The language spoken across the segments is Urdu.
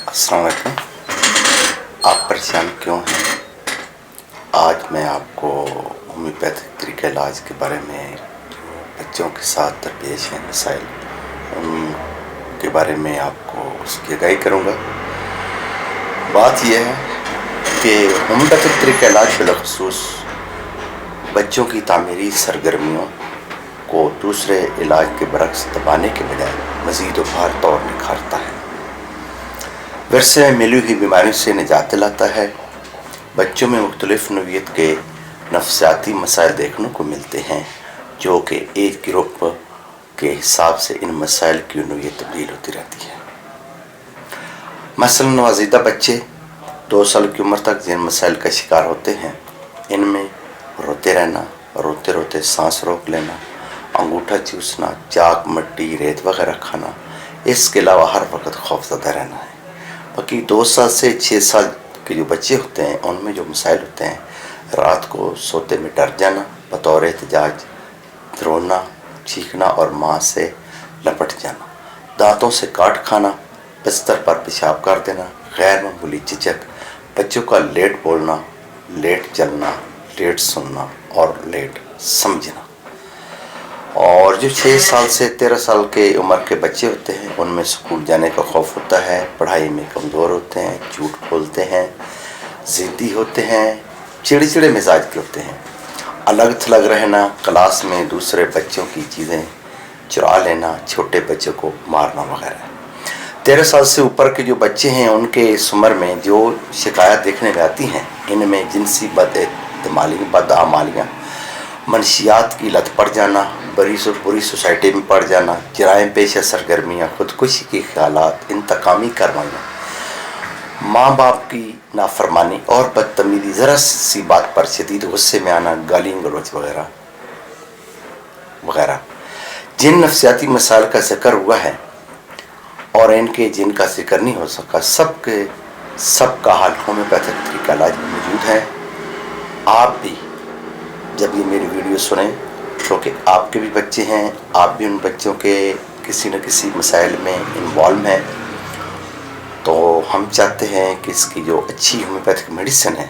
السلام علیکم. آپ پریشان کیوں ہیں؟ آج میں آپ کو ہومیوپیتھک طریقہ علاج کے بارے میں بچوں کے ساتھ درپیش ہیں مسائل ان کے بارے میں آپ کو اس کی آگاہی کروں گا. بات یہ ہے کہ ہومیوپیتھک طریقہ علاج بالخصوص بچوں کی تعمیری سرگرمیوں کو دوسرے علاج کے برعکس دبانے کے بجائے مزید و بھار طور نکھارتا ہے، ورثے میں ملی ہوئی بیماریوں سے نجات دلاتا ہے. بچوں میں مختلف نوعیت کے نفسیاتی مسائل دیکھنے کو ملتے ہیں جو کہ ایج گروپ کے حساب سے ان مسائل کی نوعیت تبدیل ہوتی رہتی ہے. مثلاً نوزائیدہ بچے 2 سال کی عمر تک جن مسائل کا شکار ہوتے ہیں ان میں روتے رہنا، روتے روتے سانس روک لینا، انگوٹھا چوسنا، چاک، مٹی، ریت وغیرہ کھانا، اس کے علاوہ ہر وقت خوفزدہ رہنا ہے. باقی 2 سال سے 6 سال کے جو بچے ہوتے ہیں ان میں جو مسائل ہوتے ہیں، رات کو سوتے میں ڈر جانا، بطور احتجاج رونا، چیخنا اور ماں سے لپٹ جانا، دانتوں سے کاٹ کھانا، بستر پر پیشاب کر دینا، غیر معمولی چچک، بچوں کا لیٹ بولنا، لیٹ چلنا، لیٹ سننا اور لیٹ سمجھنا. اور جو 6 سال سے 13 سال کے عمر کے بچے ہوتے ہیں ان میں اسکول جانے کا خوف ہوتا ہے، پڑھائی میں کمزور ہوتے ہیں، جھوٹ بولتے ہیں، ضدی ہوتے ہیں، چڑچڑے مزاج کے ہوتے ہیں، الگ تھلگ رہنا، کلاس میں دوسرے بچوں کی چیزیں چرا لینا، چھوٹے بچوں کو مارنا وغیرہ. 13 سال سے اوپر کے جو بچے ہیں ان کے اس عمر میں جو شکایات دیکھنے میں آتی ہیں ان میں جنسی بدعمالیاں، منشیات کی لت پڑ جانا، بری سوسائٹی میں پڑ جانا، جرائم پیشہ سرگرمیاں، خودکشی کے خیالات، انتقامی کارروائیاں، ماں باپ کی نافرمانی اور بدتمیزی، ذرا سی بات پر شدید غصے میں آنا، گالی گلوچ وغیرہ وغیرہ. جن نفسیاتی مسائل کا ذکر ہوا ہے اور ان کے جن کا ذکر نہیں ہو سکا، سب کا حل ہومیوپیتھک طریقہ علاج میں موجود ہے. آپ بھی جب یہ میری ویڈیو سنیں، کیونکہ آپ کے بھی بچے ہیں، آپ بھی ان بچوں کے کسی نہ کسی مسائل میں انوالو ہیں، تو ہم چاہتے ہیں کہ اس کی جو اچھی ہومیوپیتھک میڈیسن ہے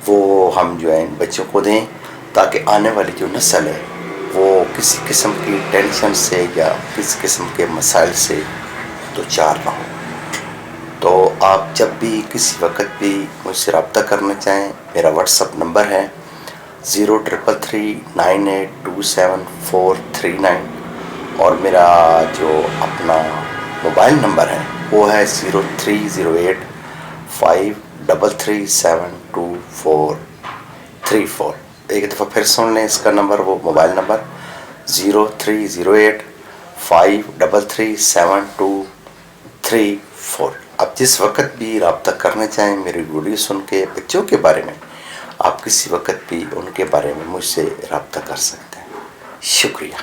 وہ ہم جو ہے ان بچوں کو دیں تاکہ آنے والی جو نسل ہے وہ کسی قسم کی ٹینشن سے یا کسی قسم کے مسائل سے دوچار نہ ہو. تو آپ جب بھی کسی وقت بھی مجھ سے رابطہ کرنا چاہیں، میرا واٹس اپ نمبر ہے 0333982749 اور میرا جو اپنا موبائل نمبر ہے وہ ہے 030853372434. ایک دفعہ پھر سن لیں اس کا نمبر، وہ موبائل نمبر 030853372434. آپ جس وقت بھی رابطہ کرنا چاہیں میری ویڈیو سن کے بچوں کے بارے میں، آپ کسی وقت بھی ان کے بارے میں مجھ سے رابطہ کر سکتے ہیں. شکریہ.